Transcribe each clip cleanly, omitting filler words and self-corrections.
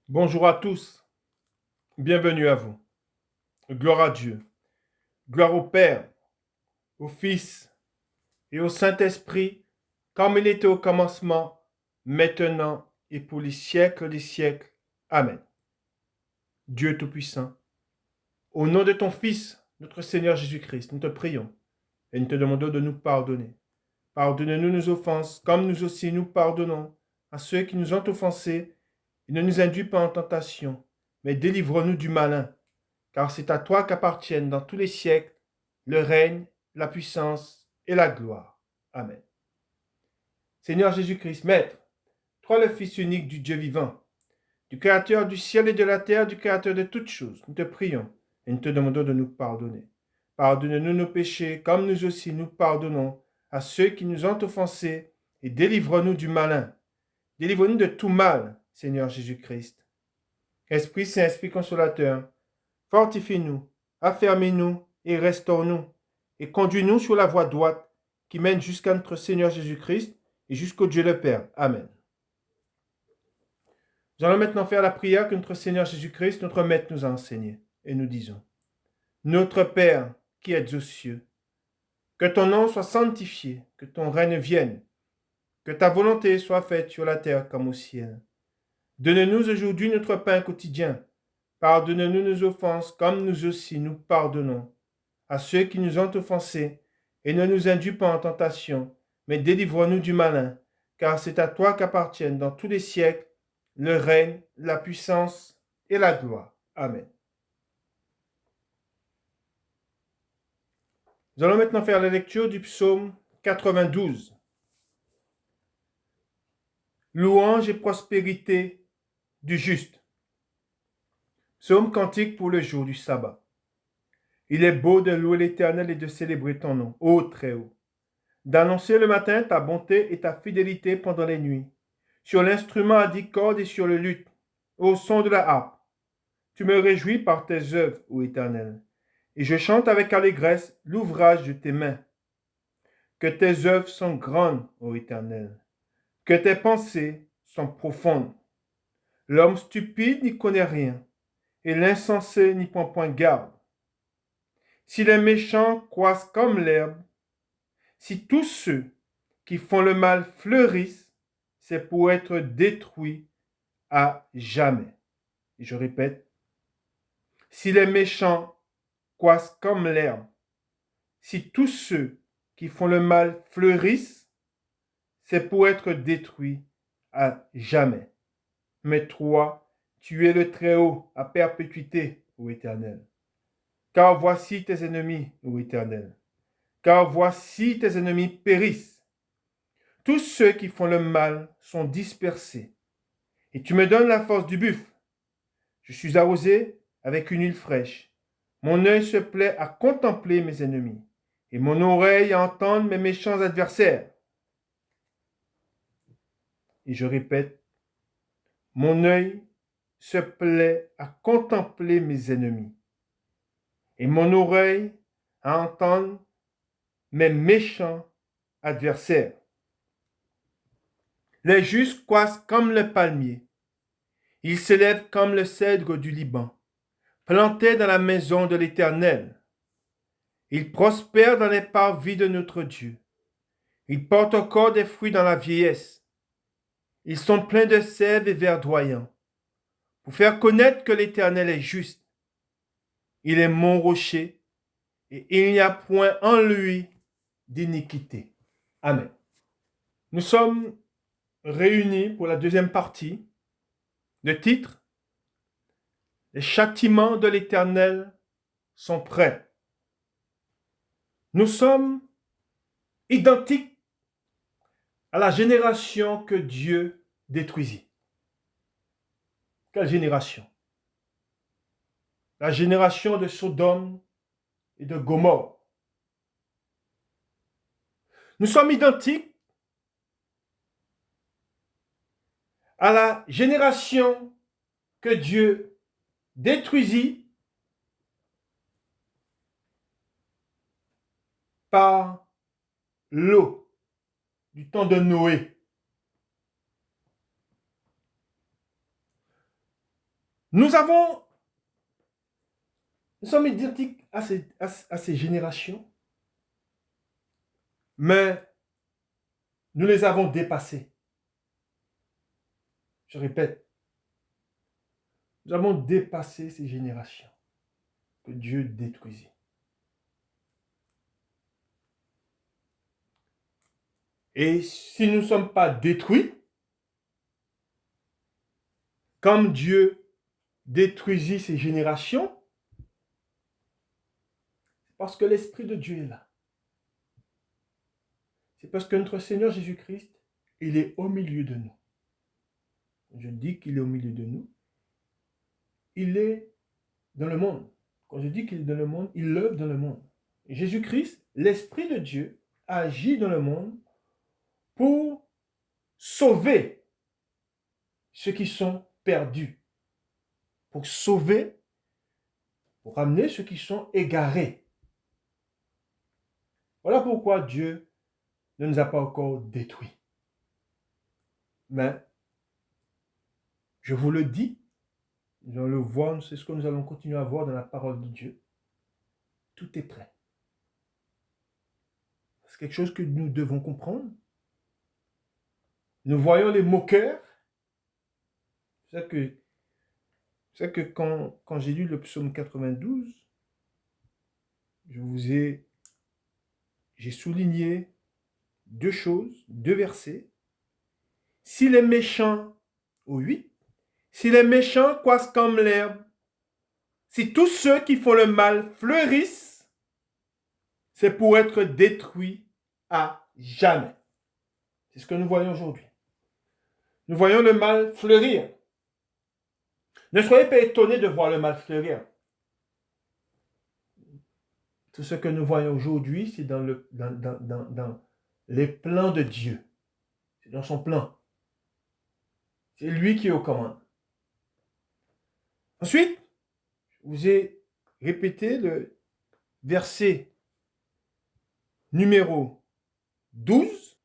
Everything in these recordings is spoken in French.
Bonjour à tous, bienvenue à vous. Gloire à Dieu, gloire au Père, au Fils et au Saint-Esprit, comme il était au commencement, maintenant et pour les siècles des siècles. Amen. Dieu Tout-Puissant, au nom de ton Fils, notre Seigneur Jésus-Christ, nous te prions et nous te demandons de nous pardonner. Pardonne-nous nos offenses, comme nous aussi nous pardonnons à ceux qui nous ont offensés, et ne nous induis pas en tentation, mais délivre-nous du malin. Car c'est à toi qu'appartiennent dans tous les siècles le règne, la puissance et la gloire. Amen. Seigneur Jésus-Christ, Maître, toi le Fils unique du Dieu vivant, du Créateur du ciel et de la terre, du Créateur de toutes choses, nous te prions et nous te demandons de nous pardonner. Pardonne-nous nos péchés, comme nous aussi nous pardonnons à ceux qui nous ont offensés, et délivre-nous du malin. Délivre-nous de tout mal, Seigneur Jésus-Christ. Esprit Saint, Esprit consolateur, fortifie-nous, affermis-nous et restaure-nous, et conduis-nous sur la voie droite qui mène jusqu'à notre Seigneur Jésus-Christ et jusqu'au Dieu le Père. Amen. Nous allons maintenant faire la prière que notre Seigneur Jésus-Christ, notre Maître, nous a enseignée. Et nous disons, Notre Père qui êtes aux cieux, que ton nom soit sanctifié, que ton règne vienne, que ta volonté soit faite sur la terre comme au ciel. Donne-nous aujourd'hui notre pain quotidien. Pardonne-nous nos offenses comme nous aussi nous pardonnons à ceux qui nous ont offensés, et ne nous induis pas en tentation, mais délivre-nous du malin, car c'est à toi qu'appartiennent dans tous les siècles le règne, la puissance et la gloire. Amen. Nous allons maintenant faire la lecture du psaume 92. Louange et prospérité du juste. Psaume cantique pour le jour du sabbat. Il est beau de louer l'Éternel et de célébrer ton nom, ô Très-Haut, d'annoncer le matin ta bonté et ta fidélité pendant les nuits, sur l'instrument à 10 cordes et sur le luth, au son de la harpe. Tu me réjouis par tes œuvres, ô Éternel, et je chante avec allégresse l'ouvrage de tes mains. Que tes œuvres sont grandes, ô Éternel, que tes pensées sont profondes. L'homme stupide n'y connaît rien, et l'insensé n'y prend point garde. Si les méchants croissent comme l'herbe, si tous ceux qui font le mal fleurissent, c'est pour être détruits à jamais. Et je répète, si les méchants croissent comme l'herbe, si tous ceux qui font le mal fleurissent, c'est pour être détruits à jamais. Mais toi, tu es le Très-Haut à perpétuité, ô Éternel. Car voici tes ennemis, ô Éternel. Car voici tes ennemis périssent. Tous ceux qui font le mal sont dispersés. Et tu me donnes la force du buffle. Je suis arrosé avec une huile fraîche. Mon œil se plaît à contempler mes ennemis, et mon oreille à entendre mes méchants adversaires. Et je répète, mon œil se plaît à contempler mes ennemis, et mon oreille à entendre mes méchants adversaires. Les justes croissent comme le palmier. Ils s'élèvent comme le cèdre du Liban, plantés dans la maison de l'Éternel. Ils prospèrent dans les parvis de notre Dieu. Ils portent encore des fruits dans la vieillesse. Ils sont pleins de sève et verdoyants, pour faire connaître que l'Éternel est juste. Il est mon rocher, et il n'y a point en lui d'iniquité. Amen. Nous sommes réunis pour la deuxième partie. Le titre, les châtiments de l'Éternel sont prêts. Nous sommes identiques à la génération que Dieu détruisit. Quelle génération? La génération de Sodome et de Gomorrhe. Nous sommes identiques à la génération que Dieu détruisit par l'eau du temps de Noé. Nous sommes identiques à ces générations, mais nous les avons dépassées. Je répète, nous avons dépassé ces générations que Dieu détruisit. Et si nous ne sommes pas détruits, comme Dieu détruisit ces générations, c'est parce que l'Esprit de Dieu est là. C'est parce que notre Seigneur Jésus-Christ, il est au milieu de nous. Je dis qu'il est au milieu de nous. Il est dans le monde. Quand je dis qu'il est dans le monde, il œuvre dans le monde. Jésus-Christ, l'Esprit de Dieu, agit dans le monde pour sauver ceux qui sont perdus. Pour sauver, pour ramener ceux qui sont égarés. Voilà pourquoi Dieu ne nous a pas encore détruits. Mais, je vous le dis, nous allons le voir, c'est ce que nous allons continuer à voir dans la parole de Dieu. Tout est prêt. C'est quelque chose que nous devons comprendre. Nous voyons les moqueurs. C'est que quand j'ai lu le psaume 92, j'ai souligné deux choses, deux versets. Si les méchants, au 8, si les méchants croissent comme l'herbe, si tous ceux qui font le mal fleurissent, c'est pour être détruits à jamais. C'est ce que nous voyons aujourd'hui. Nous voyons le mal fleurir. Ne soyez pas étonnés de voir le mal fleurir. Tout ce que nous voyons aujourd'hui, c'est dans les plans de Dieu. C'est dans son plan. C'est lui qui est aux commandes. Ensuite, je vous ai répété le verset numéro 12.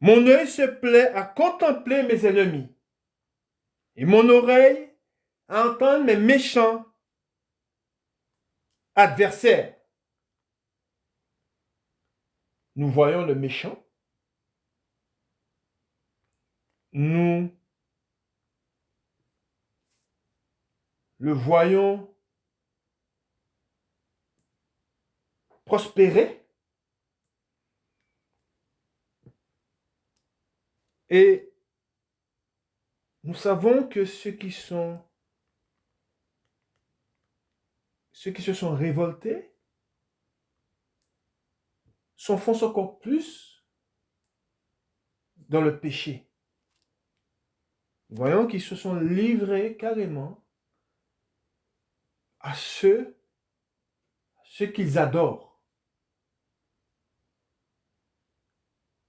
Mon œil se plaît à contempler mes ennemis et mon oreille à entendre mes méchants adversaires. Nous voyons le méchant. Nous le voyons prospérer. Et nous savons que ceux qui se sont révoltés s'enfoncent encore plus dans le péché. Nous voyons qu'ils se sont livrés carrément à ceux qu'ils adorent.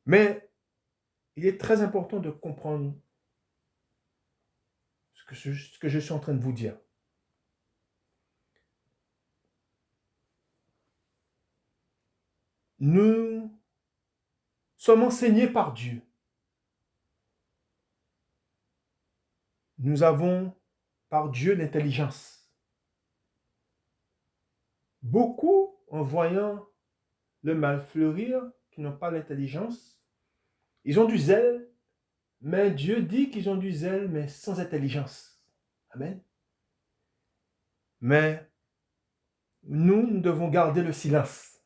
Mais il est très important de comprendre ce que je suis en train de vous dire. Nous sommes enseignés par Dieu. Nous avons par Dieu l'intelligence. Beaucoup, en voyant le mal fleurir, qui n'ont pas l'intelligence, ils ont du zèle, mais Dieu dit qu'ils ont du zèle, mais sans intelligence. Amen. Mais nous devons garder le silence.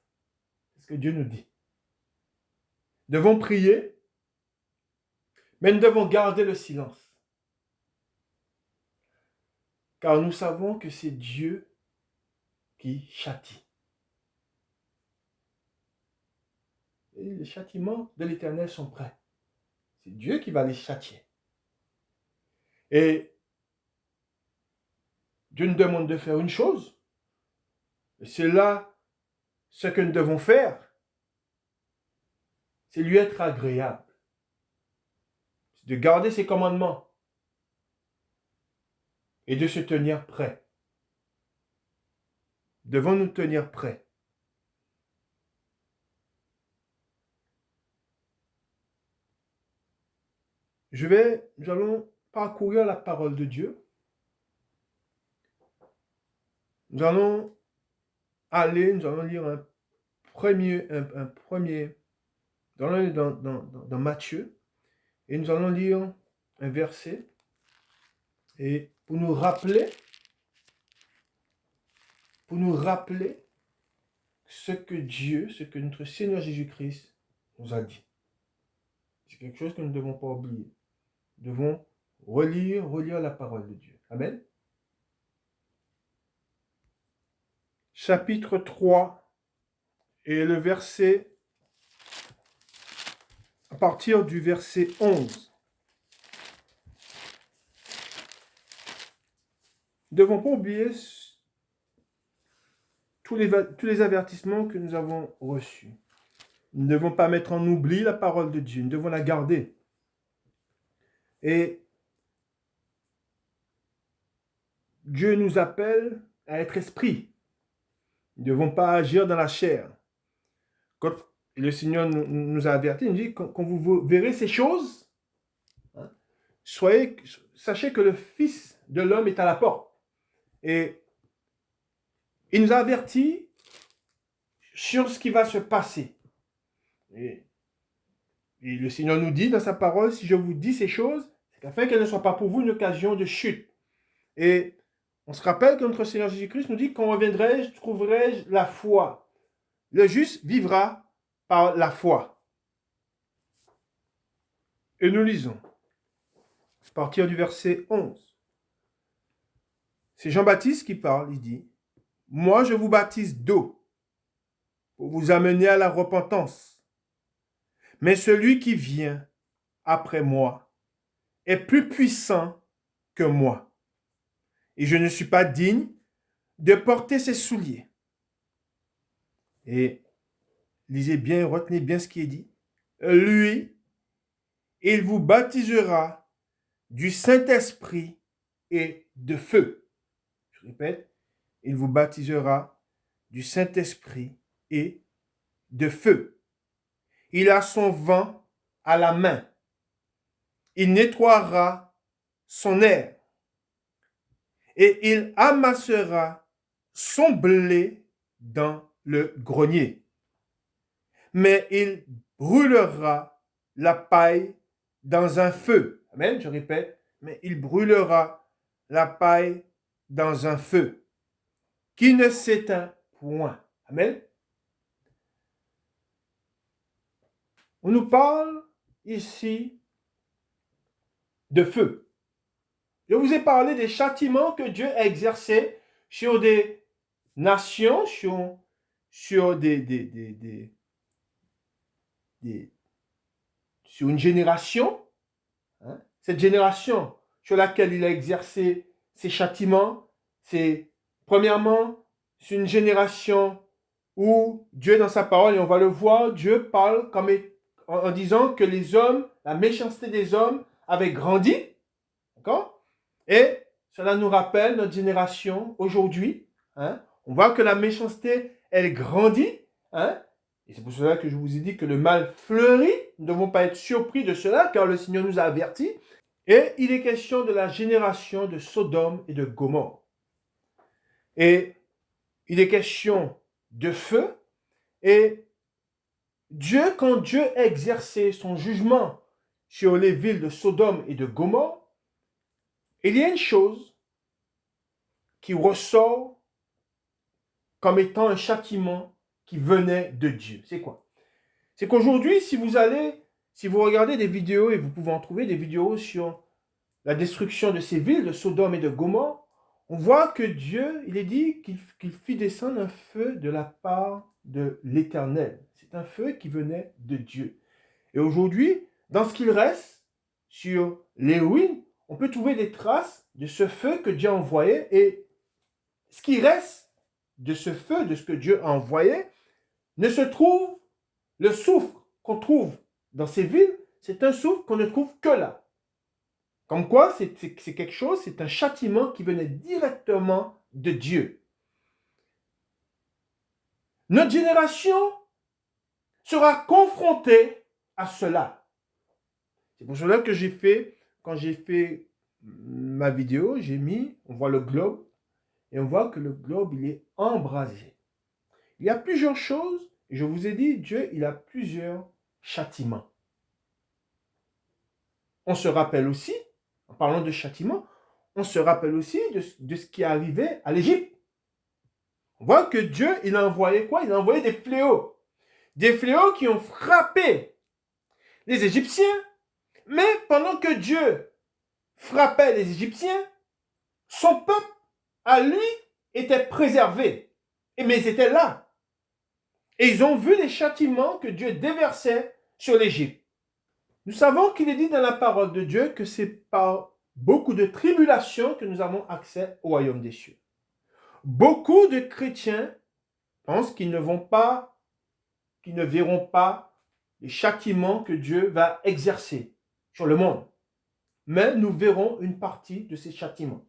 C'est ce que Dieu nous dit. Nous devons prier, mais nous devons garder le silence. Car nous savons que c'est Dieu qui châtie. Et les châtiments de l'Éternel sont prêts. C'est Dieu qui va les châtier. Et Dieu nous demande de faire une chose. Et c'est là ce que nous devons faire. C'est lui être agréable. C'est de garder ses commandements. Et de se tenir prêt. Devons nous tenir prêts. Nous allons parcourir la parole de Dieu. Nous allons nous allons lire un premier, nous allons aller dans Matthieu, et nous allons lire un verset, et pour nous rappeler ce que notre Seigneur Jésus-Christ nous a dit. C'est quelque chose que nous ne devons pas oublier. Nous devons relire la parole de Dieu. Amen. Chapitre 3 et le verset, à partir du verset 11. Nous ne devons pas oublier tous les avertissements que nous avons reçus. Nous ne devons pas mettre en oubli la parole de Dieu. Nous devons la garder. Et Dieu nous appelle à être esprit. Nous ne devons pas agir dans la chair. Quand le Seigneur nous a avertis, il nous dit, quand vous verrez ces choses, hein, sachez que le Fils de l'homme est à la porte. Et il nous a avertis sur ce qui va se passer. Et le Seigneur nous dit dans sa parole, si je vous dis ces choses, c'est afin qu'elles ne soient pas pour vous une occasion de chute. Et on se rappelle que notre Seigneur Jésus-Christ nous dit, quand reviendrai-je, trouverai-je la foi. Le juste vivra par la foi. Et nous lisons, à partir du verset 11. C'est Jean-Baptiste qui parle, il dit, « Moi je vous baptise d'eau, pour vous amener à la repentance. Mais celui qui vient après moi est plus puissant que moi. Et je ne suis pas digne de porter ses souliers. » Et lisez bien, retenez bien ce qui est dit. Lui, il vous baptisera du Saint-Esprit et de feu. Je répète, il vous baptisera du Saint-Esprit et de feu. Il a son vent à la main. Il nettoiera son air. Et il amassera son blé dans le grenier. Mais il brûlera la paille dans un feu. Amen, je répète, mais il brûlera la paille dans un feu qui ne s'éteint point. Amen. On nous parle ici de feu. Je vous ai parlé des châtiments que Dieu a exercés sur des nations, sur sur une génération. Hein? Cette génération sur laquelle il a exercé ces châtiments, premièrement, c'est une génération où Dieu, dans sa parole, et on va le voir, Dieu parle en disant que les hommes, la méchanceté des hommes avait grandi. D'accord? Et cela nous rappelle notre génération aujourd'hui. Hein? On voit que la méchanceté, elle grandit. Hein? Et c'est pour cela que je vous ai dit que le mal fleurit. Nous ne devons pas être surpris de cela, car le Seigneur nous a avertis. Et il est question de la génération de Sodome et de Gomorrhe. Et il est question de feu. Et Dieu, quand Dieu a exercé son jugement sur les villes de Sodome et de Gomorrhe, il y a une chose qui ressort comme étant un châtiment qui venait de Dieu. C'est quoi? C'est qu'aujourd'hui, si vous regardez des vidéos, et vous pouvez en trouver des vidéos sur la destruction de ces villes, de Sodome et de Gomorrhe, on voit que Dieu, il est dit qu'il fit descendre un feu de la part de l'Éternel. C'est un feu qui venait de Dieu. Et aujourd'hui, dans ce qu'il reste sur les ruines, on peut trouver des traces de ce feu que Dieu a envoyé. Et ce qui reste de ce feu, de ce que Dieu a envoyé, ne se trouve, le soufre qu'on trouve dans ces villes, c'est un soufre qu'on ne trouve que là. Comme quoi, c'est quelque chose, c'est un châtiment qui venait directement de Dieu. Notre génération sera confrontée à cela. C'est pour cela que quand j'ai fait ma vidéo, on voit le globe, et on voit que le globe, il est embrasé. Il y a plusieurs choses, et je vous ai dit, Dieu, il a plusieurs châtiments. On se rappelle aussi, en parlant de châtiment, on se rappelle aussi de ce qui est arrivé à l'Égypte. On voit que Dieu, il a envoyé quoi? Il a envoyé des fléaux. Des fléaux qui ont frappé les Égyptiens. Mais pendant que Dieu frappait les Égyptiens, son peuple, à lui, était préservé. Mais ils étaient là. Et ils ont vu les châtiments que Dieu déversait sur l'Égypte. Nous savons qu'il est dit dans la parole de Dieu que c'est par beaucoup de tribulations que nous avons accès au royaume des cieux. Beaucoup de chrétiens pensent qu'ils ne verront pas les châtiments que Dieu va exercer sur le monde. Mais nous verrons une partie de ces châtiments.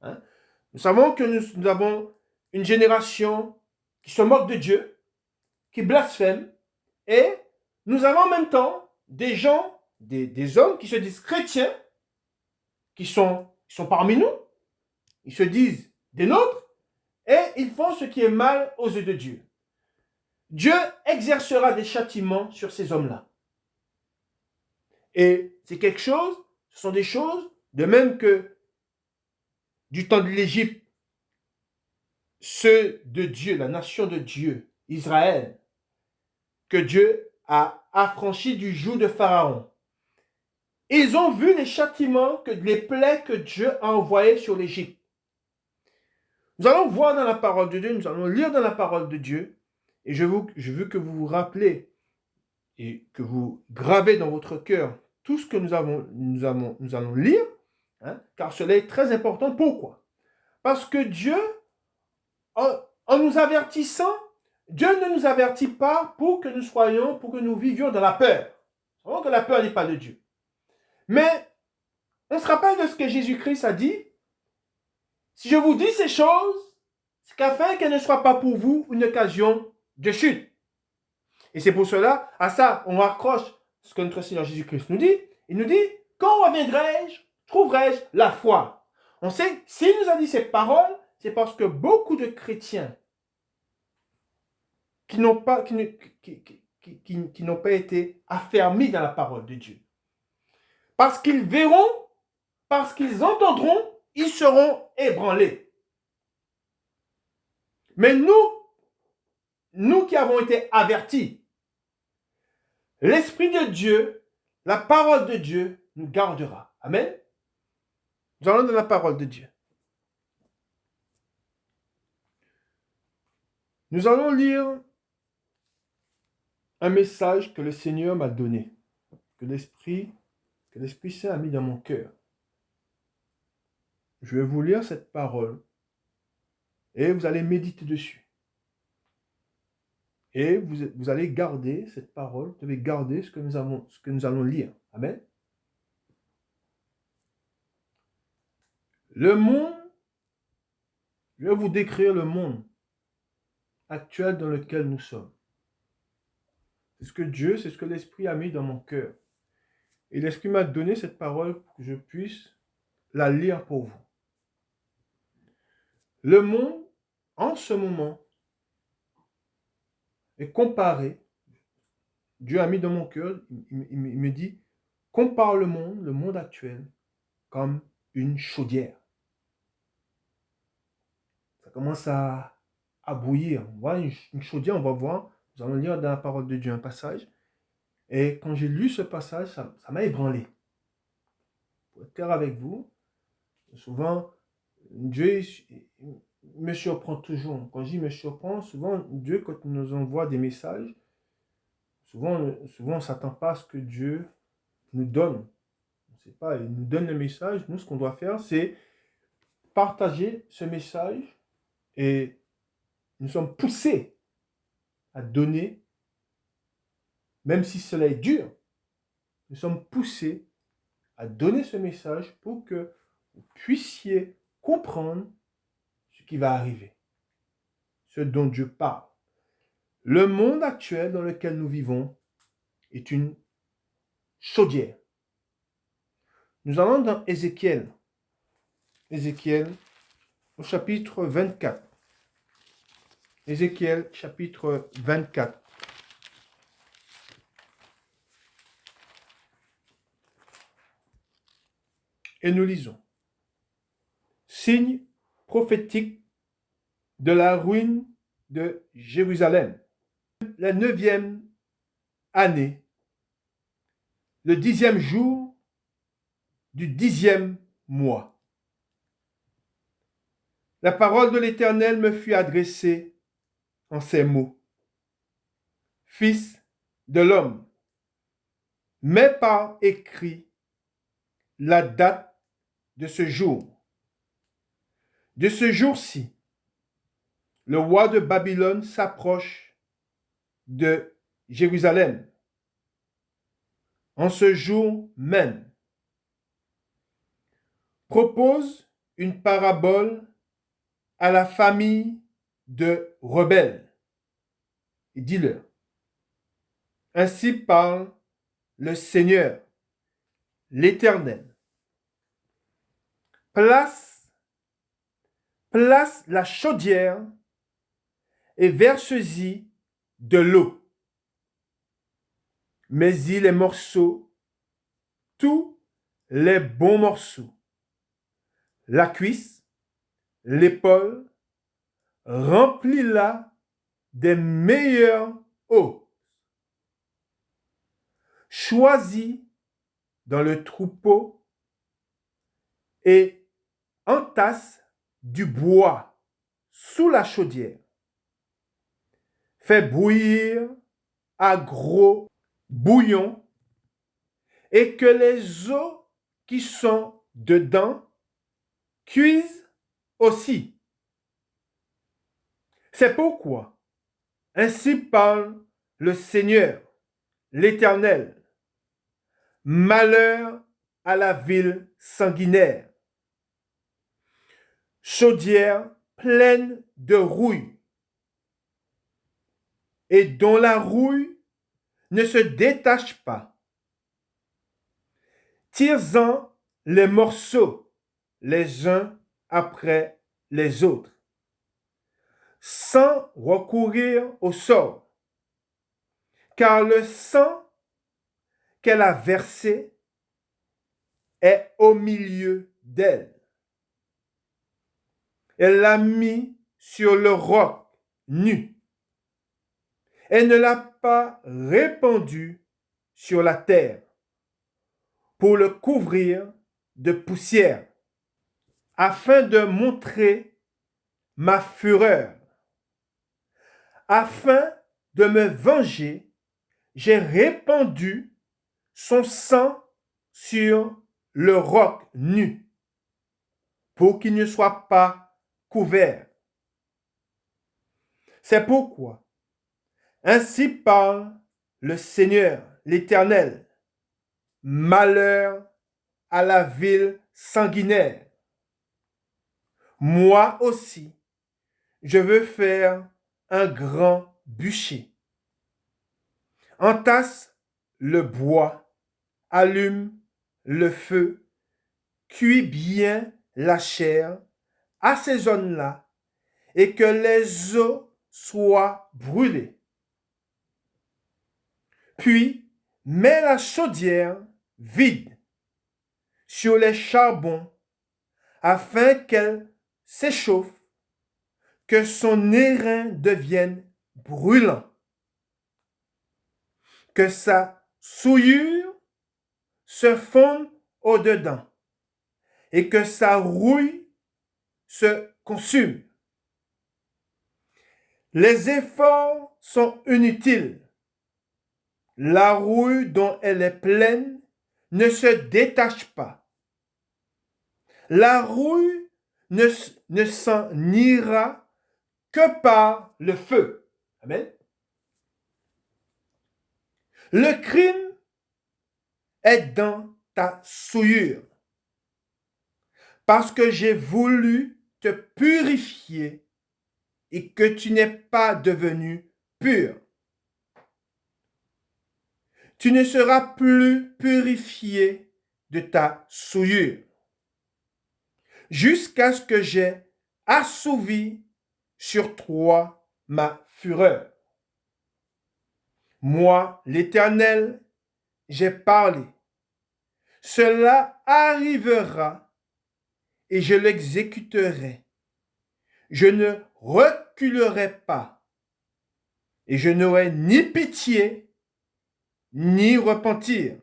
Nous savons que nous avons une génération qui se moque de Dieu, qui blasphème, et nous avons en même temps des gens, des hommes qui se disent chrétiens, qui sont parmi nous, ils se disent des nôtres, et ils font ce qui est mal aux yeux de Dieu. Dieu exercera des châtiments sur ces hommes-là. Et c'est quelque chose, ce sont des choses, de même que du temps de l'Égypte, ceux de Dieu, la nation de Dieu, Israël, que Dieu a affranchi du joug de Pharaon. Ils ont vu les châtiments, les plaies que Dieu a envoyées sur l'Égypte. Nous allons voir dans la parole de Dieu, nous allons lire dans la parole de Dieu, et je veux que vous vous rappelez et que vous gravez dans votre cœur tout ce que nous allons lire, car cela est très important. Pourquoi? Parce que Dieu, en nous avertissant, Dieu ne nous avertit pas pour que nous vivions dans la peur. Nous savons que la peur n'est pas de Dieu. Mais on se rappelle de ce que Jésus-Christ a dit. Si je vous dis ces choses, c'est qu'afin qu'elles ne soient pas pour vous une occasion de chute. Et c'est pour cela, à ça, on raccroche ce que notre Seigneur Jésus-Christ nous dit. Il nous dit, quand reviendrai-je, trouverai-je la foi? On sait, s'il nous a dit ces paroles, c'est parce que beaucoup de chrétiens qui n'ont pas été affermis dans la parole de Dieu, parce qu'ils verront, parce qu'ils entendront, ils seront ébranlés. Mais nous qui avons été avertis, l'Esprit de Dieu, la parole de Dieu nous gardera. Amen. Nous allons dans la parole de Dieu. Nous allons lire un message que le Seigneur m'a donné, que l'Esprit Saint a mis dans mon cœur. Je vais vous lire cette parole et vous allez méditer dessus. Et vous allez garder cette parole, vous devez garder ce que nous allons lire. Amen. Le monde, je vais vous décrire le monde actuel dans lequel nous sommes. C'est ce que l'Esprit a mis dans mon cœur. Et l'Esprit m'a donné cette parole pour que je puisse la lire pour vous. Le monde, en ce moment, est comparé. Dieu a mis dans mon cœur, il me dit, compare le monde actuel, comme une chaudière. Ça commence à bouillir. On voit une chaudière, on va voir, nous allons lire dans la parole de Dieu un passage. Et quand j'ai lu ce passage, ça m'a ébranlé. Pour être clair avec vous, souvent, Dieu me surprend toujours. Quand je dis me surprend, souvent, Dieu, quand il nous envoie des messages, souvent on ne s'attend pas à ce que Dieu nous donne. On ne sait pas, il nous donne le message. Nous, ce qu'on doit faire, c'est partager ce message et nous sommes poussés à donner, même si cela est dur, nous sommes poussés à donner ce message pour que vous puissiez comprendre ce qui va arriver, ce dont Dieu parle. Le monde actuel dans lequel nous vivons est une chaudière. Nous allons dans Ézéchiel. Ézéchiel, au chapitre 24. Ézéchiel, chapitre 24. Et nous lisons. Signe prophétique de la ruine de Jérusalem. La 9e année, le 10e jour du 10e mois. La parole de l'Éternel me fut adressée en ces mots. Fils de l'homme, mets par écrit la date de ce jour. De ce jour-ci, le roi de Babylone s'approche de Jérusalem. En ce jour même, propose une parabole à la famille de rebelles. Et dis-leur, ainsi parle le Seigneur, l'Éternel. Place la chaudière et verse-y de l'eau. Mets-y les morceaux, tous les bons morceaux. La cuisse, l'épaule, remplis-la des meilleures eaux. Choisis dans le troupeau et entasse du bois sous la chaudière. Fais bouillir à gros bouillon et que les eaux qui sont dedans cuisent aussi. C'est pourquoi, ainsi parle le Seigneur, l'Éternel. Malheur à la ville sanguinaire, chaudière pleine de rouille, et dont la rouille ne se détache pas. Tire-en les morceaux les uns après les autres, sans recourir au sort, car le sang qu'elle a versé est au milieu d'elle. Elle l'a mis sur le roc nu. Elle ne l'a pas répandu sur la terre pour le couvrir de poussière, afin de montrer ma fureur. Afin de me venger, j'ai répandu son sang sur le roc nu, pour qu'il ne soit pas couvert. C'est pourquoi, ainsi parle le Seigneur, l'Éternel, malheur à la ville sanguinaire. Moi aussi, je veux faire un grand bûcher. Entasse le bois, allume le feu, cuis bien la chair, assaisonne-la, et que les os soient brûlés. Puis, mets la chaudière vide sur les charbons afin qu'elle s'échauffe, que son airain devienne brûlant, que sa souillure se fonde au-dedans et que sa rouille se consume. Les efforts sont inutiles. La rouille dont elle est pleine ne se détache pas. La rouille ne s'en ira que par le feu. Amen. Le crime est dans ta souillure, parce que j'ai voulu te purifier et que tu n'es pas devenu pur. Tu ne seras plus purifié de ta souillure, jusqu'à ce que j'aie assouvi sur toi ma fureur. Moi, l'Éternel, j'ai parlé. Cela arrivera et je l'exécuterai. Je ne reculerai pas et je n'aurai ni pitié ni repentir.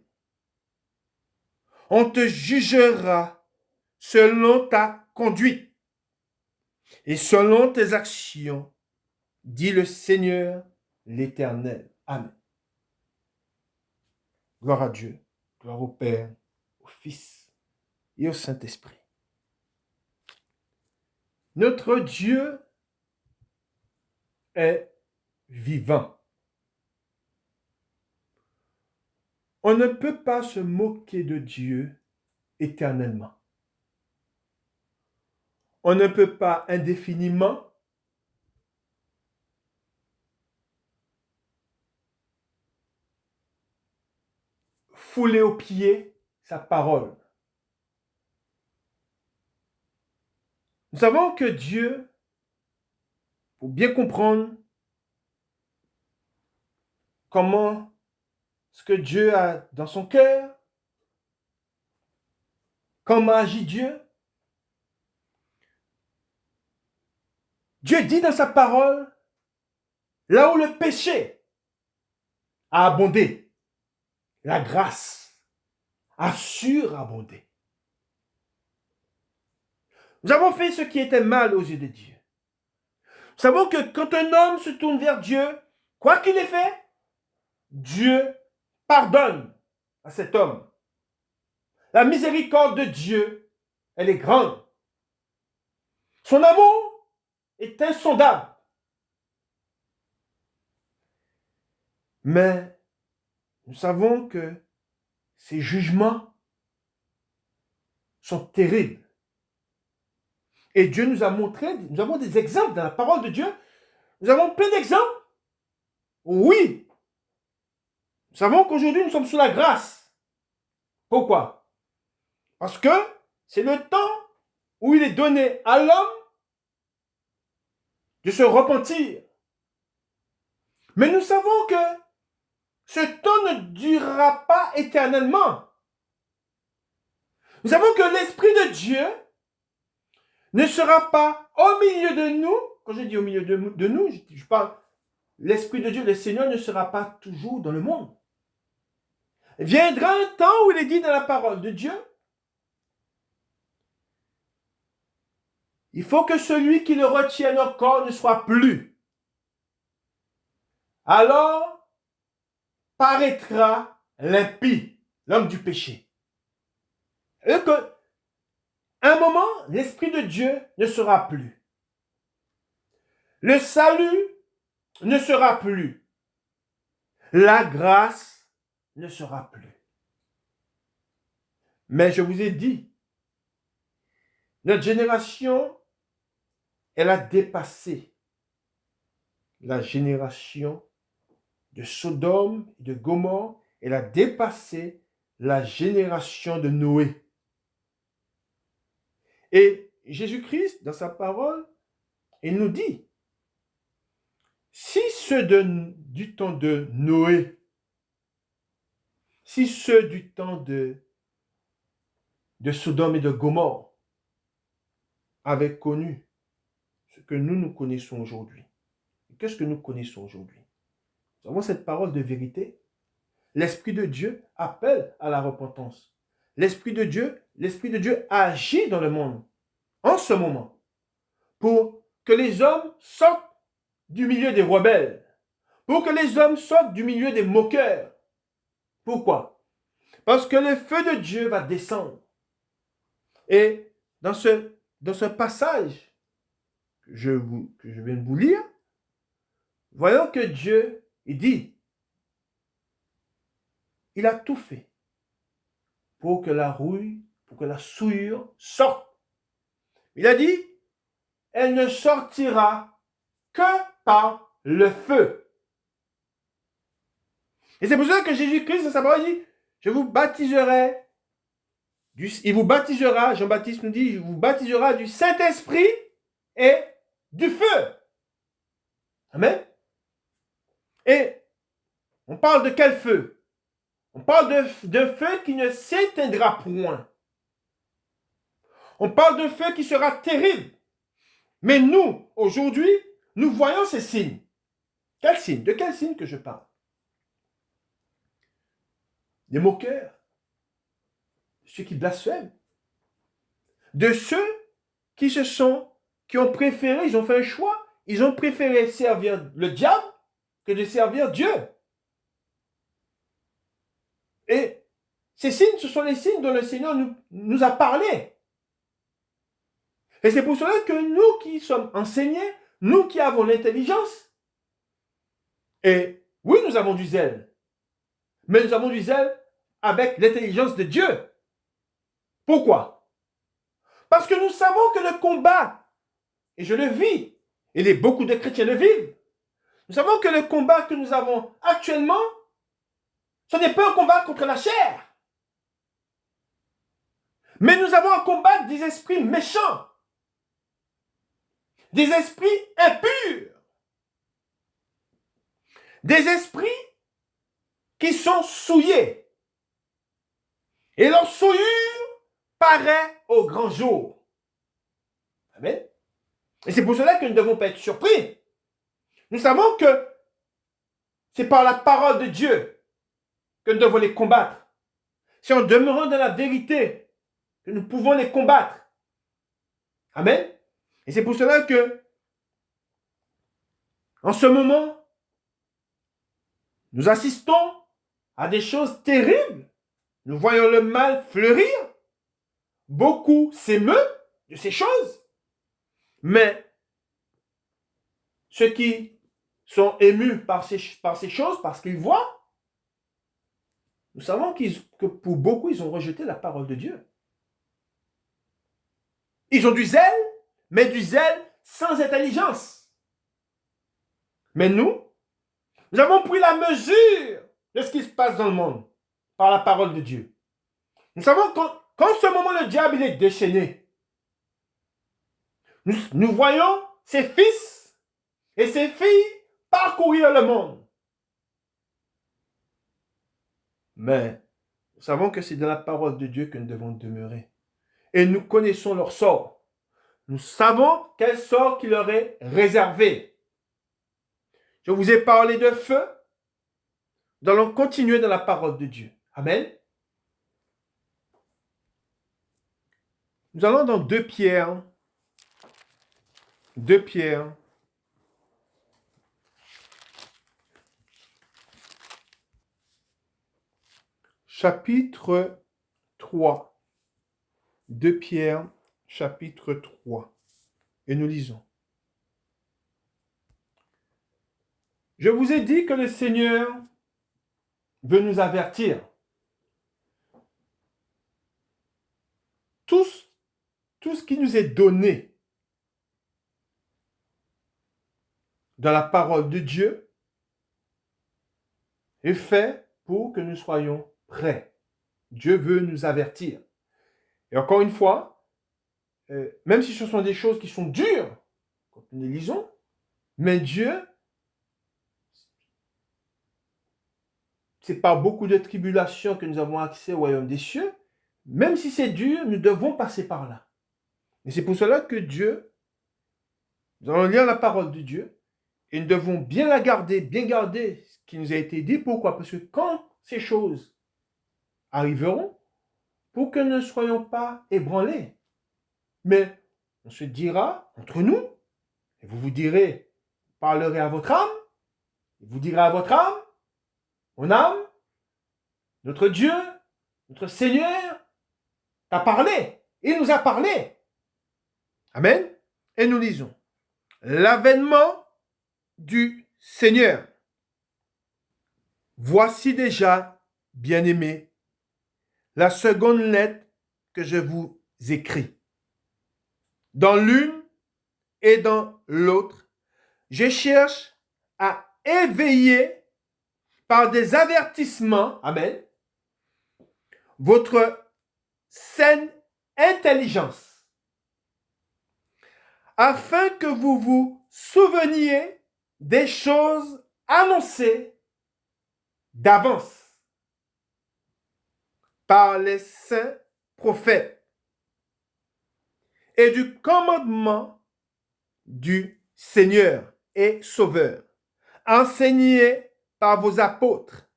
On te jugera selon ta conduite et selon tes actions, dit le Seigneur l'Éternel. Amen. Gloire à Dieu, gloire au Père, au Fils et au Saint-Esprit. Notre Dieu est vivant. On ne peut pas se moquer de Dieu éternellement. On ne peut pas indéfiniment fouler aux pieds sa parole. Nous savons que Dieu, pour bien comprendre comment ce que Dieu a dans son cœur, comment agit Dieu, Dieu dit dans sa parole, là où le péché a abondé, la grâce a surabondé. Nous avons fait ce qui était mal aux yeux de Dieu. Nous savons que quand un homme se tourne vers Dieu, quoi qu'il ait fait, Dieu pardonne à cet homme. La miséricorde de Dieu, elle est grande. Son amour est insondable. Mais nous savons que ces jugements sont terribles. Et Dieu nous a montré, nous avons des exemples dans la parole de Dieu. Nous avons plein d'exemples. Oui. Nous savons qu'aujourd'hui, nous sommes sous la grâce. Pourquoi? Parce que c'est le temps où il est donné à l'homme de se repentir. Mais nous savons que ce temps ne durera pas éternellement. Nous savons que l'Esprit de Dieu ne sera pas au milieu de nous. Quand je dis au milieu de nous, je parle, l'Esprit de Dieu, le Seigneur, ne sera pas toujours dans le monde. Viendra un temps où il est dit dans la parole de Dieu, il faut que celui qui le retienne encore ne soit plus. Alors paraîtra l'impie, l'homme du péché. Et que, un moment, l'Esprit de Dieu ne sera plus. Le salut ne sera plus. La grâce ne sera plus. Mais je vous ai dit, notre génération, elle a dépassé la génération de Sodome et de Gomorrhe. Elle a dépassé la génération de Noé. Et Jésus-Christ, dans sa parole, il nous dit, si ceux du temps de Noé, si ceux du temps de Sodome et de Gomorrhe avaient connu ce que nous connaissons aujourd'hui, qu'est-ce que nous connaissons aujourd'hui? Nous avons cette parole de vérité. L'Esprit de Dieu appelle à la repentance. L'Esprit de Dieu agit dans le monde en ce moment pour que les hommes sortent du milieu des rebelles, pour que les hommes sortent du milieu des moqueurs. Pourquoi? Parce que le feu de Dieu va descendre. Et dans ce passage que je viens de vous lire, voyons que Dieu, il dit, il a tout fait pour que la rouille, pour que la souillure sorte. Il a dit, elle ne sortira que par le feu. Et c'est pour ça que Jésus-Christ, dans sa parole, dit, je vous baptiserai, il vous baptisera, Jean-Baptiste nous dit, il vous baptisera du Saint-Esprit et du feu. Amen. Et on parle de quel feu? On parle de feu qui ne s'éteindra point. On parle de feu qui sera terrible. Mais nous, aujourd'hui, nous voyons ces signes. Quels signes? De quels signes que je parle? Des moqueurs, ceux qui blasphèment, de ceux qui ont préféré, ils ont fait un choix, ils ont préféré servir le diable que de servir Dieu. Et ces signes, ce sont les signes dont le Seigneur nous a parlé. Et c'est pour cela que nous qui sommes enseignés, nous qui avons l'intelligence, et oui, nous avons du zèle, mais nous avons du zèle avec l'intelligence de Dieu. Pourquoi? Parce que nous savons que le combat, et je le vis, et beaucoup de chrétiens le vivent, nous savons que le combat que nous avons actuellement, ce n'est pas un combat contre la chair. Mais nous avons à combattre des esprits méchants, des esprits impurs, des esprits qui sont souillés. Et leur souillure paraît au grand jour. Amen. Et c'est pour cela que nous ne devons pas être surpris. Nous savons que c'est par la parole de Dieu que nous devons les combattre. C'est en demeurant dans la vérité que nous pouvons les combattre. Amen. Et c'est pour cela que, en ce moment, nous assistons à des choses terribles. Nous voyons le mal fleurir. Beaucoup s'émeuvent de ces choses. Mais ceux qui sont émus par ces choses, parce qu'ils voient, nous savons que pour beaucoup, ils ont rejeté la parole de Dieu. Ils ont du zèle, mais du zèle sans intelligence. Mais nous avons pris la mesure de ce qui se passe dans le monde par la parole de Dieu. Nous savons qu'en ce moment, le diable il est déchaîné. Nous voyons ses fils et ses filles parcourir le monde. Mais nous savons que c'est dans la parole de Dieu que nous devons demeurer. Et nous connaissons leur sort. Nous savons quel sort qui leur est réservé. Je vous ai parlé de feu. Nous allons continuer dans la parole de Dieu. Amen. Nous allons dans 2 Pierre. 2 Pierre. Chapitre 3. 2 Pierre, chapitre 3. Et nous lisons. Je vous ai dit que le Seigneur veut nous avertir. Tout ce qui nous est donné dans la parole de Dieu est fait pour que nous soyons prêts. Dieu veut nous avertir. Et encore une fois, même si ce sont des choses qui sont dures, quand nous les lisons, mais Dieu, c'est par beaucoup de tribulations que nous avons accès au royaume des cieux. Même si c'est dur, nous devons passer par là. Et c'est pour cela que nous allons lire la parole de Dieu, et nous devons bien la garder, bien garder ce qui nous a été dit. Pourquoi? Parce que quand ces choses arriveront, pour que nous ne soyons pas ébranlés, mais on se dira entre nous, et vous vous direz, vous parlerez à votre âme, et vous direz à votre âme, mon âme, notre Dieu, notre Seigneur, t'a parlé, il nous a parlé. Amen. Et nous lisons, l'avènement du Seigneur. Voici déjà, bien-aimés, la seconde lettre que je vous écris. Dans l'une et dans l'autre, je cherche à éveiller par des avertissements, amen, votre saine intelligence, afin que vous vous souveniez des choses annoncées d'avance par les saints prophètes et du commandement du Seigneur et Sauveur, enseigné par vos apôtres.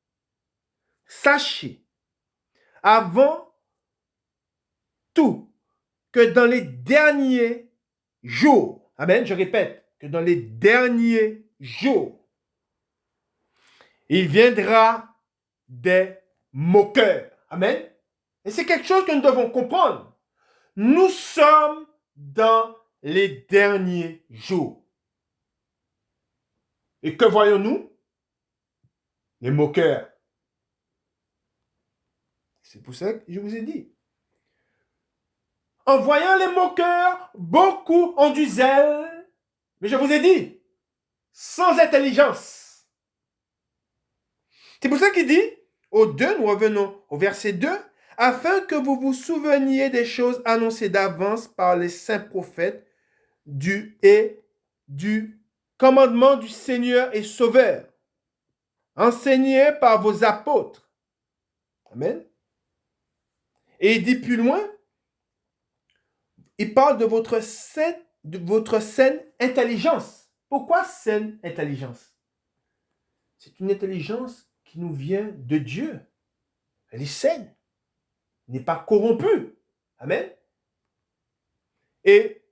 Sachez avant tout que dans les derniers jours, amen, je répète, que dans les derniers jours, il viendra des moqueurs. Amen. Et c'est quelque chose que nous devons comprendre. Nous sommes dans les derniers jours. Et que voyons-nous? Les moqueurs. C'est pour ça que je vous ai dit. En voyant les moqueurs, beaucoup ont du zèle. Mais je vous ai dit, sans intelligence. C'est pour ça qu'il dit, au 2, nous revenons au verset 2, afin que vous vous souveniez des choses annoncées d'avance par les saints prophètes du commandement du Seigneur et Sauveur, enseigné par vos apôtres. Amen. Et il dit plus loin, il parle de votre saine intelligence. Pourquoi saine intelligence? C'est une intelligence qui nous vient de Dieu. Elle est saine, n'est pas corrompue. Amen. Et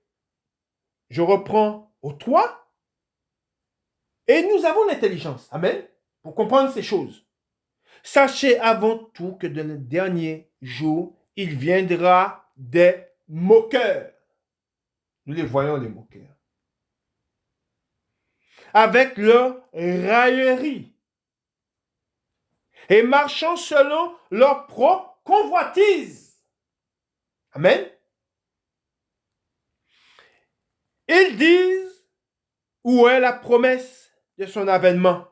je reprends au 3. Et nous avons l'intelligence. Amen. Pour comprendre ces choses. Sachez avant tout que dans le dernier jour, il viendra des moqueurs. Nous les voyons, les moqueurs. Avec leur raillerie. Et marchant selon leur propre convoitise. Amen. Ils disent où est la promesse de son avènement.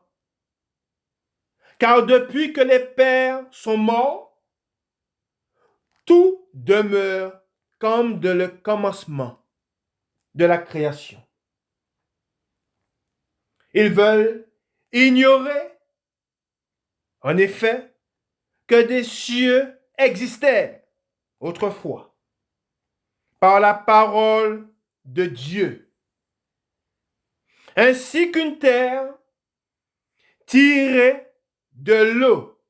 Car depuis que les pères sont morts, tout demeure comme de le commencement de la création. Ils veulent ignorer, en effet, que des cieux existaient autrefois par la parole de Dieu, ainsi qu'une terre tirée de l'eau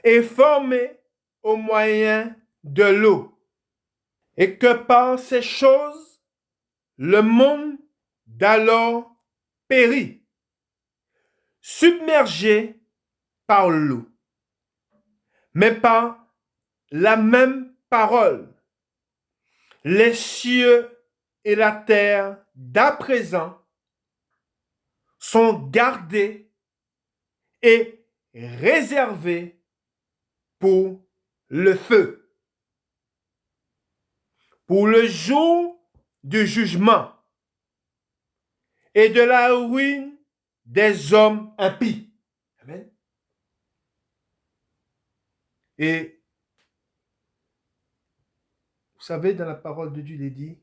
et formée au moyen de l'eau, et que par ces choses, le monde d'alors périt, submergé par l'eau. Mais par la même parole, les cieux et la terre d'à présent sont gardés et réservés pour le feu, pour le jour du jugement et de la ruine des hommes impies. Amen. Et vous savez, dans la parole de Dieu, il est dit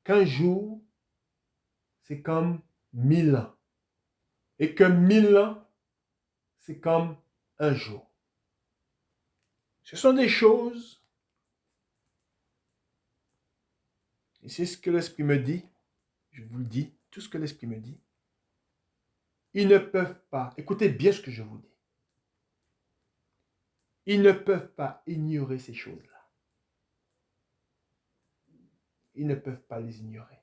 qu'un jour, c'est comme 1000 ans. Et que 1000 ans, c'est comme un jour. Ce sont des choses, et c'est ce que l'Esprit me dit, je vous le dis, tout ce que l'Esprit me dit, ils ne peuvent pas, écoutez bien ce que je vous dis, ils ne peuvent pas ignorer ces choses-là. Ils ne peuvent pas les ignorer.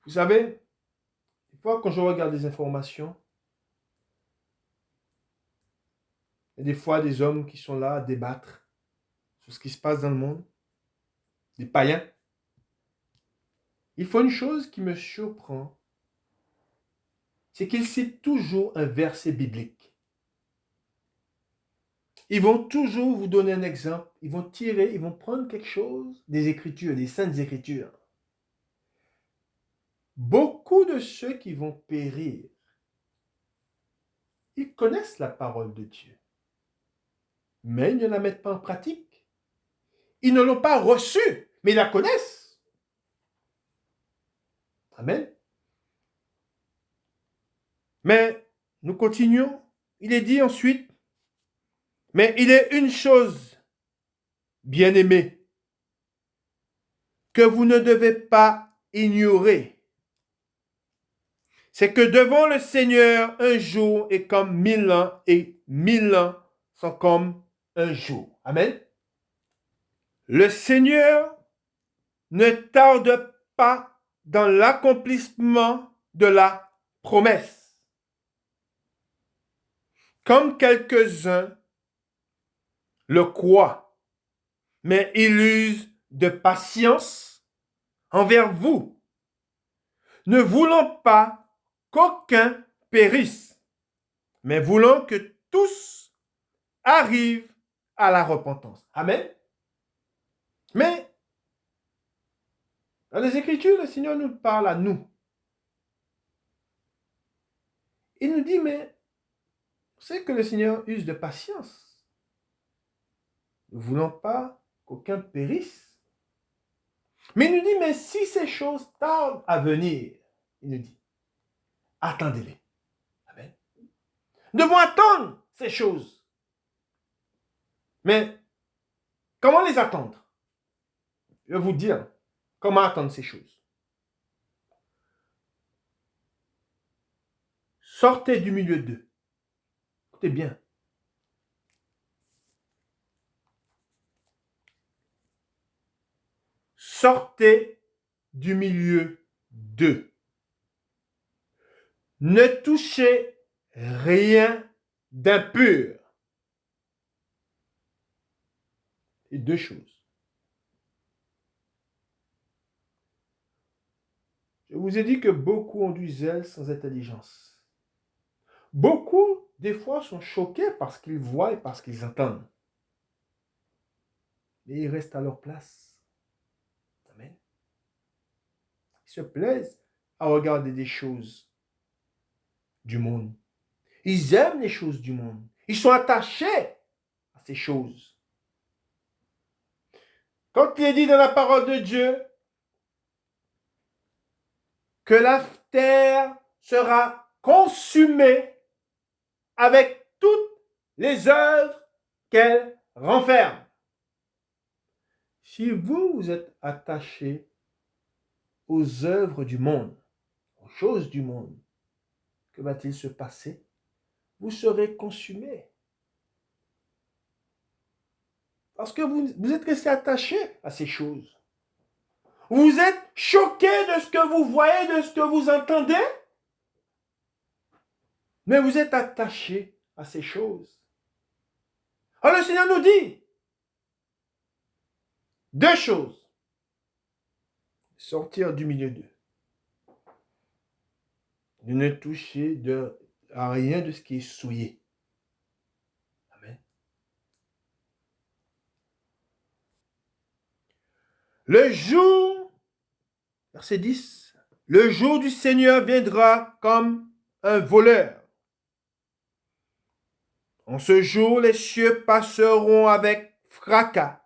Vous savez, des fois quand je regarde des informations, il y a des fois des hommes qui sont là à débattre sur ce qui se passe dans le monde, des païens. Il faut une chose qui me surprend, c'est qu'ils citent toujours un verset biblique. Ils vont toujours vous donner un exemple, ils vont prendre quelque chose des Écritures, des Saintes Écritures. Beaucoup de ceux qui vont périr, ils connaissent la parole de Dieu. mais ils ne la mettent pas en pratique. Ils ne l'ont pas reçue, mais ils la connaissent. Amen. Mais nous continuons. Il est dit ensuite, mais il est une chose, bien-aimés, que vous ne devez pas ignorer. C'est que devant le Seigneur, un jour est comme 1000 ans et 1000 ans sont comme un jour. Amen. Le Seigneur ne tarde pas dans l'accomplissement de la promesse. Comme quelques-uns le croient, mais il use de patience envers vous, ne voulant pas qu'aucun périsse, mais voulant que tous arrivent à la repentance. Amen. Mais dans les Écritures, le Seigneur nous parle à nous. Il nous dit, mais c'est que le Seigneur use de patience. Ne voulant pas qu'aucun périsse. Mais il nous dit, mais si ces choses tardent à venir, il nous dit, attendez-les. Amen. Nous devons attendre ces choses. Mais comment les attendre? Je vais vous dire comment attendre ces choses. Sortez du milieu d'eux. Écoutez bien. Sortez du milieu d'eux. Ne touchez rien d'impur. Et deux choses. Je vous ai dit que beaucoup ont du zèle sans intelligence. Beaucoup, des fois, sont choqués parce qu'ils voient et parce qu'ils entendent. Mais ils restent à leur place. Amen. Ils se plaisent à regarder des choses du monde. Ils aiment les choses du monde. Ils sont attachés à ces choses. Quand il est dit dans la parole de Dieu que la terre sera consumée avec toutes les œuvres qu'elle renferme. Si vous êtes attaché aux œuvres du monde, aux choses du monde, que va-t-il se passer? Vous serez consumé. Parce que vous êtes resté attaché à ces choses. Vous êtes choqué de ce que vous voyez, de ce que vous entendez, mais vous êtes attaché à ces choses. Alors le Seigneur nous dit deux choses. Sortir du milieu d'eux. De ne toucher à rien de ce qui est souillé. Amen. Le jour, verset 10, le jour du Seigneur viendra comme un voleur. En ce jour, les cieux passeront avec fracas.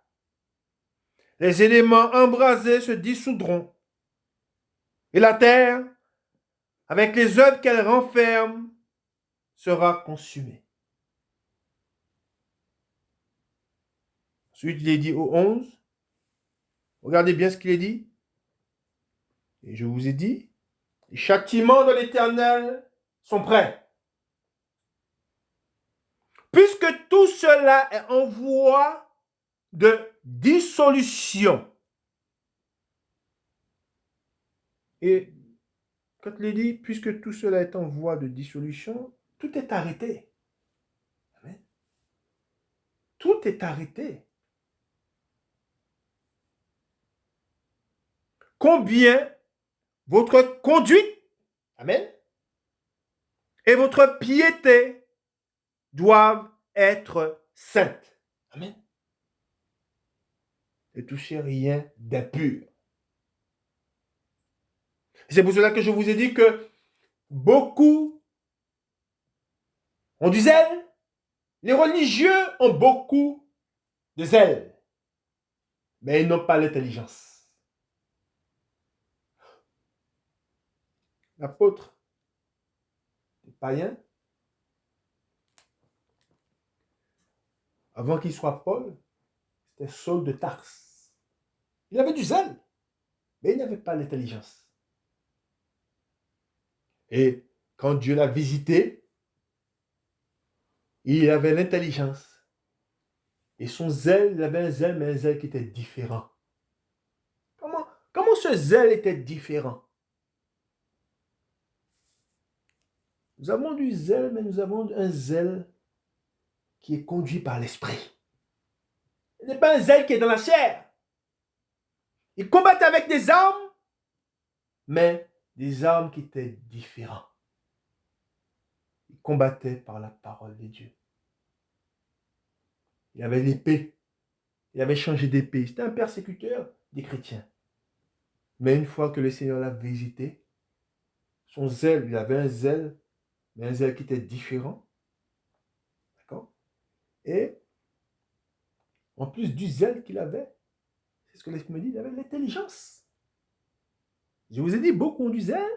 Les éléments embrasés se dissoudront. Et la terre, avec les œuvres qu'elle renferme, sera consumée. Ensuite, il est dit au 11. Regardez bien ce qu'il est dit. Et je vous ai dit, les châtiments de l'Éternel sont prêts. Puisque tout cela est en voie de dissolution. Et quand il est dit, puisque tout cela est en voie de dissolution, tout est arrêté. Amen. Tout est arrêté. Combien votre conduite, amen, et votre piété doivent être saintes. Amen. Ne touchez rien d'impur. C'est pour cela que je vous ai dit que beaucoup ont du zèle, Les religieux ont beaucoup de zèle, mais ils n'ont pas l'intelligence. L'apôtre des païens, avant qu'il soit Paul, c'était Saul de Tarse. Il avait du zèle, mais il n'avait pas l'intelligence. Et quand Dieu l'a visité, il avait l'intelligence. Et son zèle, il avait un zèle, mais un zèle qui était différent. Comment ce zèle était différent? Nous avons du zèle, mais nous avons un zèle qui est conduit par l'esprit. Ce n'est pas un zèle qui est dans la chair. Ils combattaient avec des armes, mais des armes qui étaient différentes. Ils combattaient par la parole de Dieu. Il avait l'épée. Il avait changé d'épée. C'était un persécuteur des chrétiens. Mais une fois que le Seigneur l'a visité, son zèle, il avait un zèle, mais un zèle qui était différent. D'accord? Et en plus du zèle qu'il avait, c'est ce que l'Esprit me dit, il avait l'intelligence. Je vous ai dit, beaucoup ont du zèle.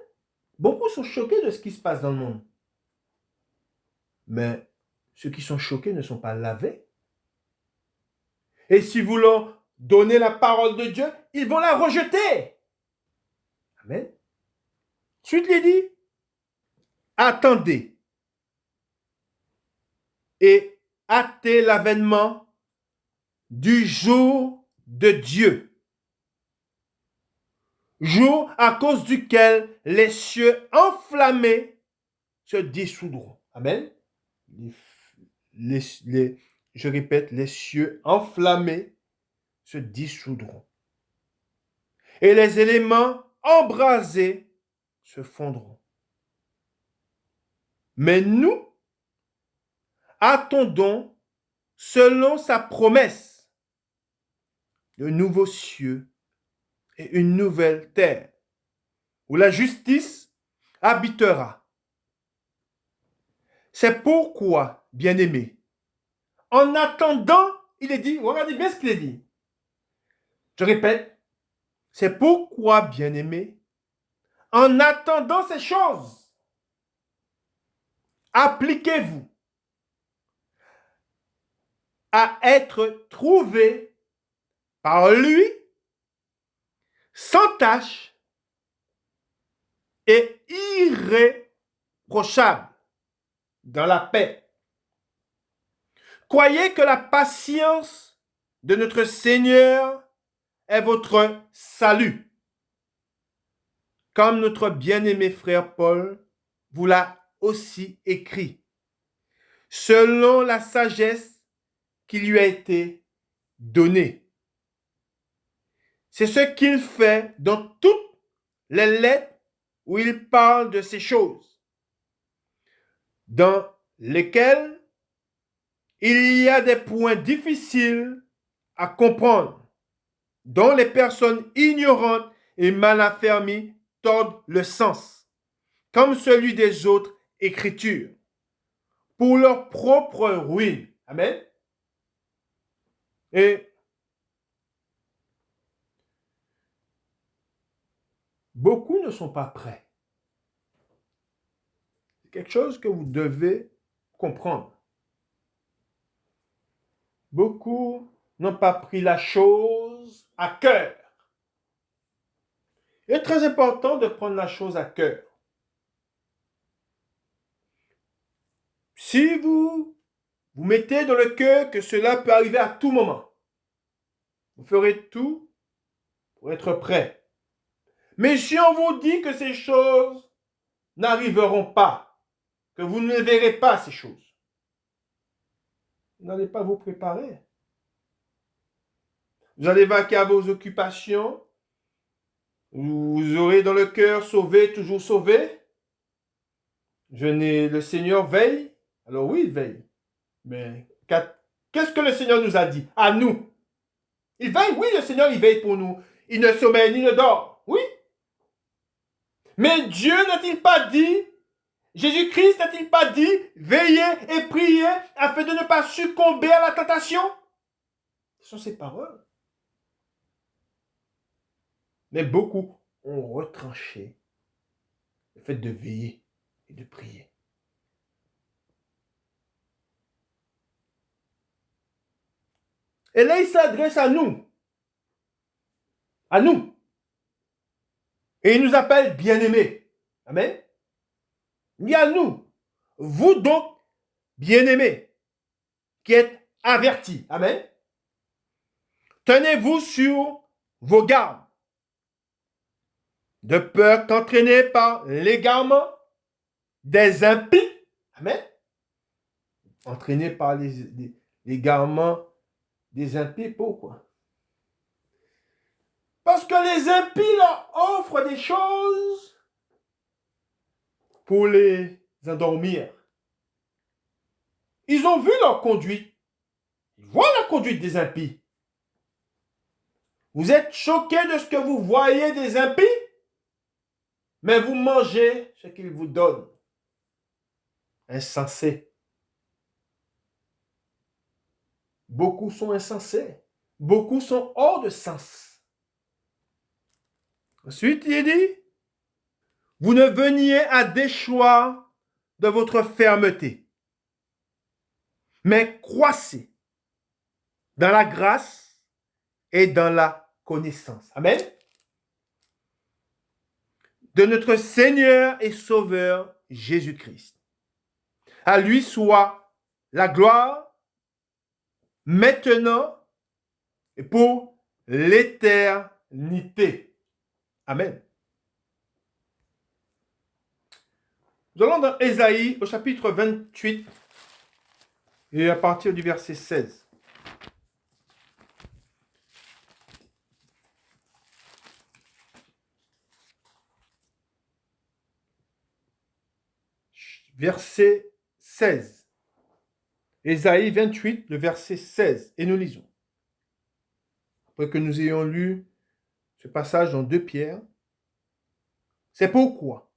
Beaucoup sont choqués de ce qui se passe dans le monde. Mais ceux qui sont choqués ne sont pas lavés. Et si vous leur donnez la parole de Dieu, ils vont la rejeter. Amen. Ensuite, il dit, attendez et hâtez l'avènement du jour de Dieu. Jour à cause duquel les cieux enflammés se dissoudront. Amen. Je répète, les cieux enflammés se dissoudront. Et les éléments embrasés se fondront. Mais nous attendons, selon sa promesse, de nouveaux cieux et une nouvelle terre, où la justice habitera. C'est pourquoi, bien-aimés, en attendant, il est dit, regardez bien ce qu'il est dit. Je répète, c'est pourquoi, bien-aimés, en attendant ces choses, appliquez-vous à être trouvés par lui, sans tache et irréprochable, dans la paix. Croyez que la patience de notre Seigneur est votre salut. Comme notre bien-aimé frère Paul vous l'a aussi écrit, selon la sagesse qui lui a été donnée. C'est ce qu'il fait dans toutes les lettres où il parle de ces choses, dans lesquelles il y a des points difficiles à comprendre, dont les personnes ignorantes et mal affermies tordent le sens, comme celui des autres Écritures, pour leur propre ruine. Amen. Et beaucoup ne sont pas prêts. C'est quelque chose que vous devez comprendre. Beaucoup n'ont pas pris la chose à cœur. Il est très important de prendre la chose à cœur. Si vous mettez dans le cœur que cela peut arriver à tout moment, vous ferez tout pour être prêt. Mais si on vous dit que ces choses n'arriveront pas, que vous ne verrez pas ces choses, vous n'allez pas vous préparer. Vous allez vaquer à vos occupations. Vous aurez dans le cœur sauvé, toujours sauvé. Le Seigneur veille. Alors oui, il veille. Mais qu'est-ce que le Seigneur nous a dit? À nous. Il veille, oui, le Seigneur, il veille pour nous. Il ne sommeille ni ne dort. Oui. Mais Dieu n'a-t-il pas dit, Jésus-Christ n'a-t-il pas dit, veillez et priez afin de ne pas succomber à la tentation? Ce sont ses paroles. Mais beaucoup ont retranché le fait de veiller et de prier. Et là, il s'adresse à nous. À nous. Et il nous appelle bien-aimés. Amen. Il dit à nous. Vous donc, bien-aimés, qui êtes avertis. Amen. Tenez-vous sur vos gardes, de peur qu'entraînés par l'égarement des impies. Amen. Entraînés par l'égarement des impies, pourquoi? Parce que les impies leur offrent des choses pour les endormir. Ils ont vu leur conduite. Ils voient la conduite des impies. Vous êtes choqués de ce que vous voyez des impies, mais vous mangez ce qu'ils vous donnent. Insensés. Beaucoup sont insensés. Beaucoup sont hors de sens. Ensuite, il dit, vous ne veniez à déchoir de votre fermeté, mais croissez dans la grâce et dans la connaissance. Amen. De notre Seigneur et Sauveur Jésus-Christ. À lui soit la gloire, maintenant et pour l'éternité. Amen. Nous allons dans Ésaïe au chapitre 28 et à partir du verset 16. Verset 16. Ésaïe 28, le verset 16. Et nous lisons. Après que nous ayons lu ce passage dans 2 Pierre, c'est pourquoi,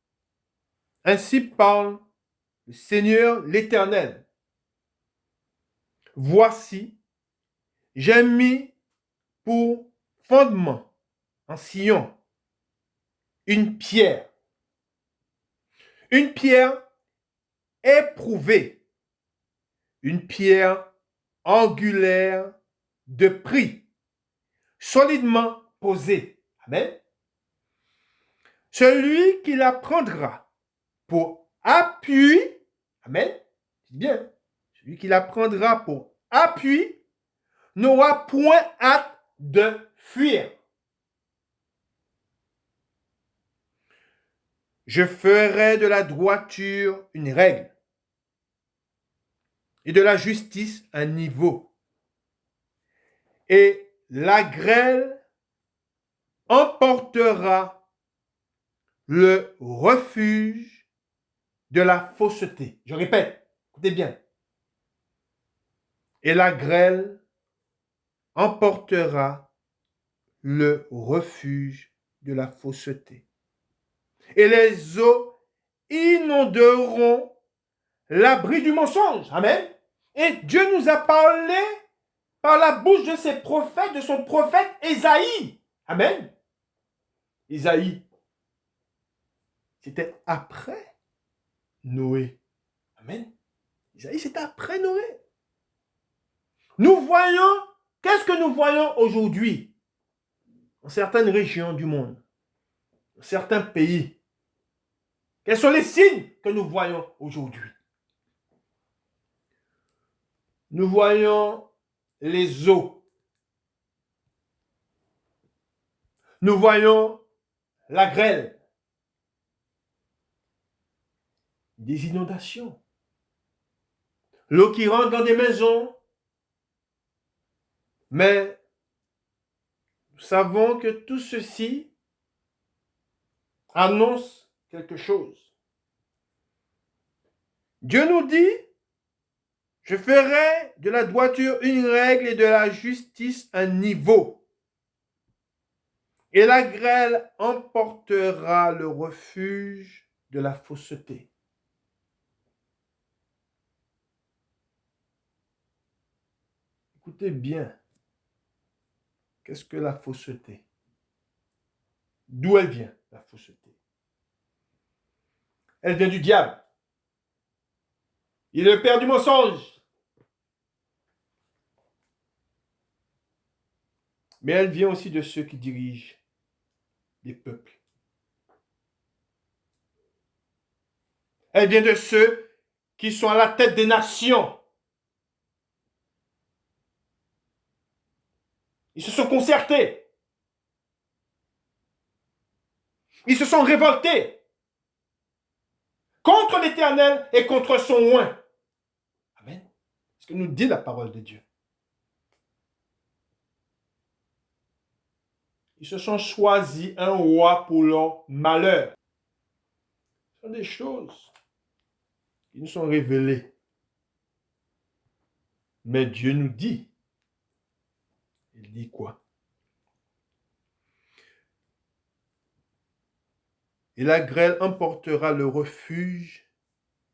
ainsi parle le Seigneur l'Éternel. Voici, j'ai mis pour fondement en Sion une pierre éprouvée, une pierre angulaire de prix, solidement posée. Amen. Celui qui la prendra pour appui, amen, c'est bien, celui qui la prendra pour appui n'aura point hâte de fuir. Je ferai de la droiture une règle et de la justice un niveau. Et la grêle emportera le refuge de la fausseté. Je répète, écoutez bien. Et la grêle emportera le refuge de la fausseté. Et les eaux inonderont l'abri du mensonge. Amen. Et Dieu nous a parlé par la bouche de ses prophètes, de son prophète Ésaïe. Amen. Ésaïe, c'était après Noé. Amen. Ésaïe, c'était après Noé. Nous voyons, qu'est-ce que nous voyons aujourd'hui dans certaines régions du monde, dans certains pays? Quels sont les signes que nous voyons aujourd'hui? Nous voyons les eaux. Nous voyons la grêle. Des inondations. L'eau qui rentre dans des maisons. Mais nous savons que tout ceci annonce quelque chose. Dieu nous dit, je ferai de la droiture une règle et de la justice un niveau. Et la grêle emportera le refuge de la fausseté. Écoutez bien. Qu'est-ce que la fausseté? D'où elle vient, la fausseté? Elle vient du diable. Il est le père du mensonge. Mais elle vient aussi de ceux qui dirigent les peuples. Elle vient de ceux qui sont à la tête des nations. Ils se sont concertés. Ils se sont révoltés contre l'Éternel et contre son oint. Amen. C'est ce que nous dit la parole de Dieu. Ils se sont choisis un roi pour leur malheur. Ce sont des choses qui nous sont révélées. Mais Dieu nous dit, il dit quoi? Et la grêle emportera le refuge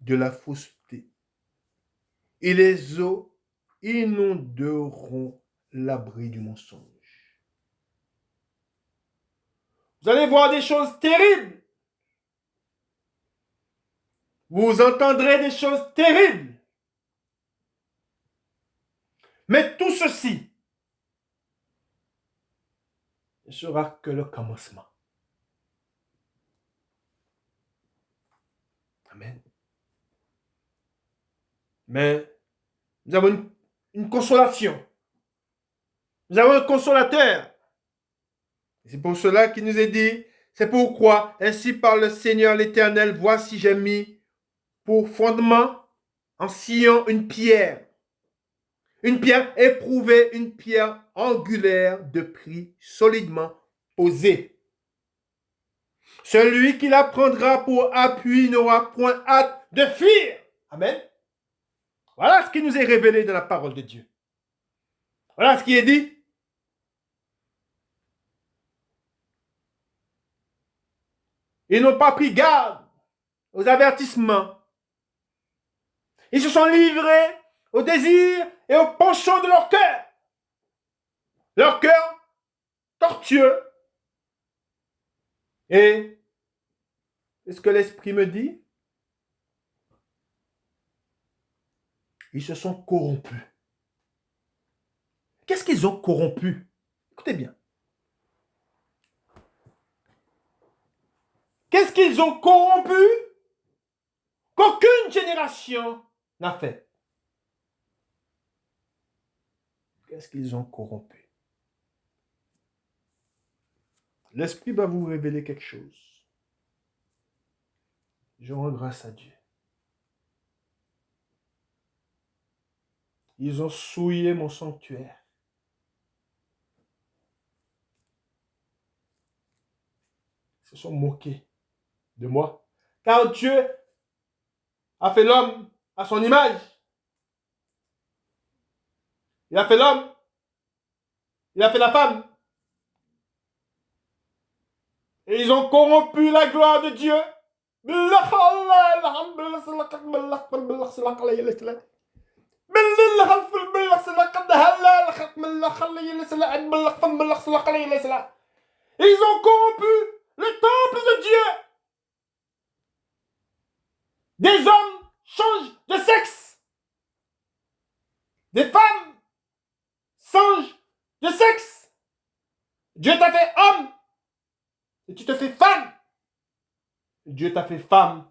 de la fausseté. Et les eaux inonderont l'abri du mensonge. Vous allez voir des choses terribles. Vous entendrez des choses terribles. Mais tout ceci ne sera que le commencement. Amen. Mais nous avons une consolation. Nous avons un consolateur. C'est pour cela qu'il nous est dit, c'est pourquoi, ainsi parle le Seigneur l'Éternel, voici j'ai mis pour fondement en Sion une pierre éprouvée, une pierre angulaire de prix solidement posée. Celui qui la prendra pour appui n'aura point hâte de fuir. Amen. Voilà ce qui nous est révélé dans la parole de Dieu. Voilà ce qui est dit. Ils n'ont pas pris garde aux avertissements. Ils se sont livrés aux désirs et aux penchants de leur cœur. Leur cœur tortueux. Et est-ce que l'Esprit me dit? Ils se sont corrompus. Qu'est-ce qu'ils ont corrompu? Écoutez bien. Qu'est-ce qu'ils ont corrompu qu'aucune génération n'a fait? Qu'est-ce qu'ils ont corrompu? L'Esprit va vous révéler quelque chose. Je rends grâce à Dieu. Ils ont souillé mon sanctuaire. Ils se sont moqués de moi. Car Dieu a fait l'homme à son image. Il a fait l'homme. Il a fait la femme. Et ils ont corrompu la gloire de Dieu. Ils ont corrompu le temple de Dieu. Des hommes changent de sexe. Des femmes changent de sexe. Dieu t'a fait homme. Et tu te fais femme. Dieu t'a fait femme.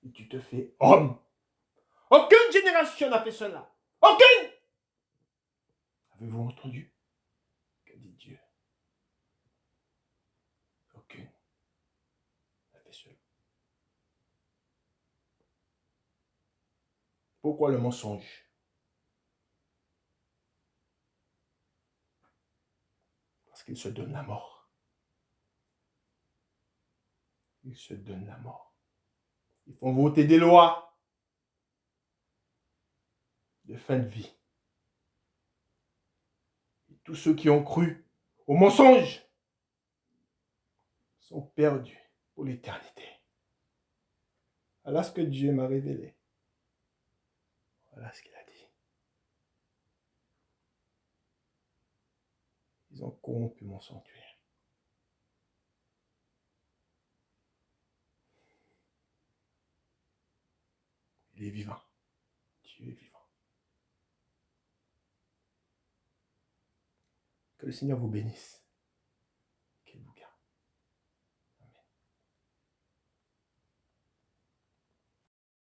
Et tu te fais homme. Aucune génération n'a fait cela. Aucune. Avez-vous entendu? Que dit Dieu? Aucune n'a fait cela. Pourquoi le mensonge? Parce qu'il se donne la mort. Ils se donnent la mort. Ils font voter des lois de fin de vie. Et tous ceux qui ont cru au mensonge sont perdus pour l'éternité. Voilà ce que Dieu m'a révélé. Voilà ce qu'il a dit. Ils ont corrompu mon sanctuaire. Il est vivant. Dieu est vivant. Que le Seigneur vous bénisse.